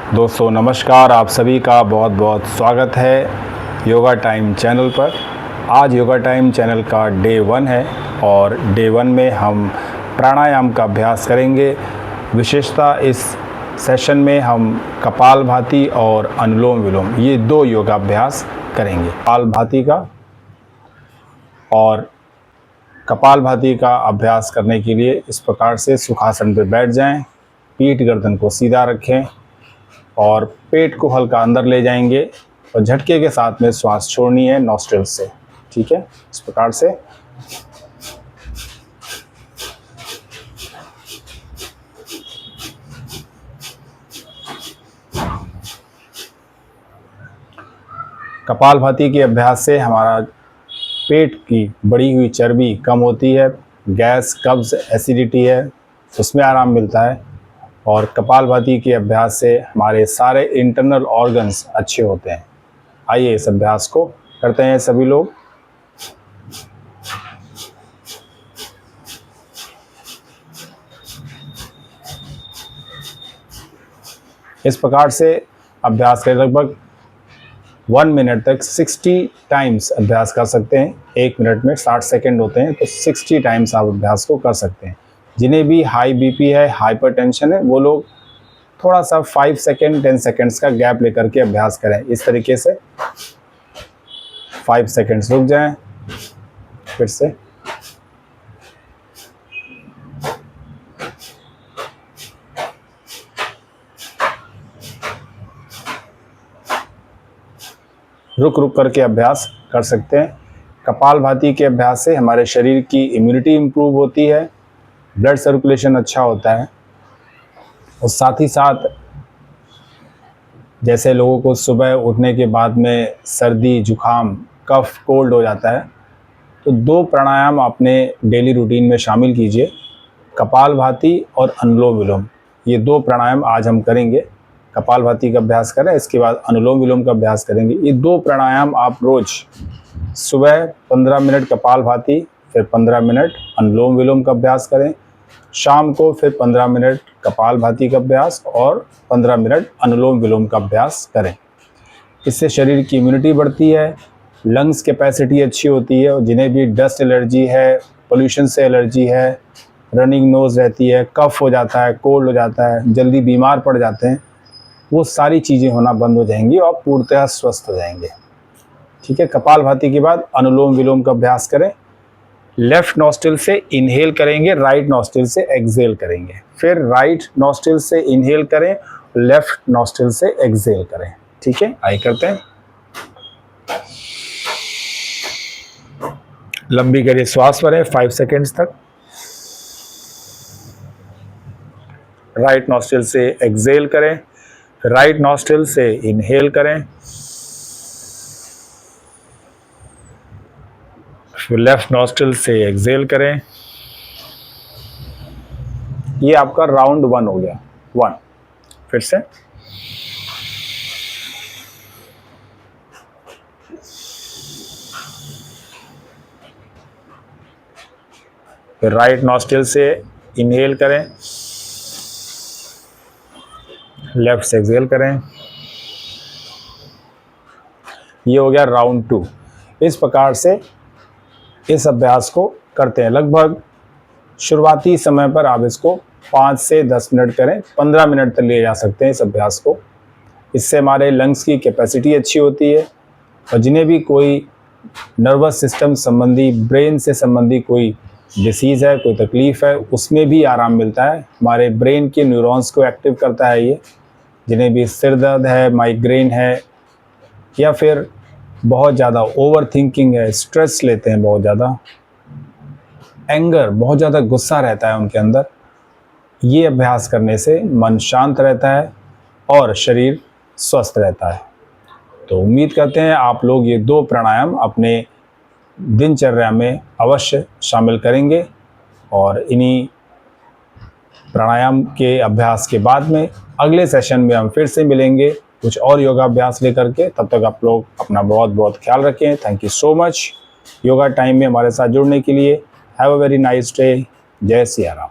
दोस्तों नमस्कार, आप सभी का बहुत बहुत स्वागत है योगा टाइम चैनल पर। आज योगा टाइम चैनल का डे 1 है और डे 1 में हम प्राणायाम का अभ्यास करेंगे। विशेषता इस सेशन में हम कपालभाति और अनुलोम विलोम ये 2 योगाभ्यास करेंगे। कपालभाति का और कपालभाति का अभ्यास करने के लिए इस प्रकार से सुखासन पर बैठ जाएं, पीठ गर्दन को सीधा रखें और पेट को हल्का अंदर ले जाएंगे और झटके के साथ में श्वास छोड़नी है नॉस्ट्रिल से। ठीक है, इस प्रकार से। कपालभाति के अभ्यास से हमारा पेट की बढ़ी हुई चर्बी कम होती है, गैस, कब्ज, एसिडिटी है उसमें आराम मिलता है और कपालभाति के अभ्यास से हमारे सारे इंटरनल ऑर्गन्स अच्छे होते हैं। आइए इस अभ्यास को करते हैं सभी लोग। इस प्रकार से अभ्यास करें, लगभग 1 मिनट तक 60 टाइम्स अभ्यास कर सकते हैं। 1 मिनट में 60 सेकंड होते हैं तो 60 टाइम्स आप अभ्यास को कर सकते हैं। जिन्हें भी हाई बीपी है, हाइपरटेंशन है, वो लोग थोड़ा सा 5 सेकंड 10 सेकंड्स का गैप लेकर के अभ्यास करें। इस तरीके से 5 सेकंड्स रुक जाएं, फिर से रुक रुक करके अभ्यास कर सकते हैं। कपालभाति के अभ्यास से हमारे शरीर की इम्यूनिटी इम्प्रूव होती है, ब्लड सर्कुलेशन अच्छा होता है और साथ ही साथ जैसे लोगों को सुबह उठने के बाद में सर्दी, जुखाम, कफ, कोल्ड हो जाता है तो 2 प्राणायाम अपने डेली रूटीन में शामिल कीजिए, कपालभाति और अनुलोम विलोम। ये 2 प्राणायाम आज हम करेंगे। कपालभाति का अभ्यास करें, इसके बाद अनुलोम विलोम का अभ्यास करेंगे। ये 2 प्राणायाम आप रोज़ सुबह 15 मिनट कपालभाति, फिर 15 मिनट अनुलोम विलोम का अभ्यास करें। शाम को फिर 15 मिनट कपालभाति का अभ्यास और 15 मिनट अनुलोम विलोम का अभ्यास करें। इससे शरीर की इम्यूनिटी बढ़ती है, लंग्स कैपेसिटी अच्छी होती है और जिन्हें भी डस्ट एलर्जी है, पोल्यूशन से एलर्जी है, रनिंग नोज़ रहती है, कफ हो जाता है, कोल्ड हो जाता है, जल्दी बीमार पड़ जाते हैं, वो सारी चीज़ें होना बंद हो जाएंगी और पूर्णतः स्वस्थ हो जाएंगे। ठीक है, कपालभाति के बाद अनुलोम विलोम का अभ्यास करें। लेफ्ट नॉस्ट्रिल से इनहेल करेंगे, राइट नॉस्ट्रिल से एक्सहेल करेंगे, फिर राइट नॉस्ट्रिल से इनहेल करें, लेफ्ट नॉस्ट्रिल से एक्सहेल करें। ठीक है, आइए करते हैं। लंबी करिए श्वास भरें 5 सेकेंड्स तक। राइट नॉस्ट्रिल से एक्सहेल करें, राइट नॉस्ट्रिल से इनहेल करें, फिर लेफ्ट नॉस्ट्रिल से एक्सहेल करें। ये आपका राउंड 1 हो गया। 1, फिर से फिर राइट नॉस्ट्रिल से इनहेल करें, लेफ्ट से एक्सहेल करें। ये हो गया राउंड 2। इस प्रकार से इस अभ्यास को करते हैं। लगभग शुरुआती समय पर आप इसको 5 से 10 मिनट करें, 15 मिनट तक ले जा सकते हैं इस अभ्यास को। इससे हमारे लंग्स की कैपेसिटी अच्छी होती है और जिन्हें भी कोई नर्वस सिस्टम संबंधी, ब्रेन से संबंधी कोई डिसीज़ है, कोई तकलीफ़ है, उसमें भी आराम मिलता है। हमारे ब्रेन के न्यूरॉन्स को एक्टिव करता है ये। जिन्हें भी सिर दर्द है, माइग्रेन है या फिर बहुत ज़्यादा ओवर थिंकिंग है, स्ट्रेस लेते हैं, बहुत ज़्यादा एंगर, बहुत ज़्यादा गुस्सा रहता है उनके अंदर, ये अभ्यास करने से मन शांत रहता है और शरीर स्वस्थ रहता है। तो उम्मीद करते हैं आप लोग ये 2 प्राणायाम अपने दिनचर्या में अवश्य शामिल करेंगे और इन्हीं प्राणायाम के अभ्यास के बाद में अगले सेशन में हम फिर से मिलेंगे कुछ और योगाभ्यास लेकर के। तब तक आप लोग अपना बहुत बहुत ख्याल रखें। Thank you so much yoga time में हमारे साथ जुड़ने के लिए। Have a very nice day. जय सिया राम।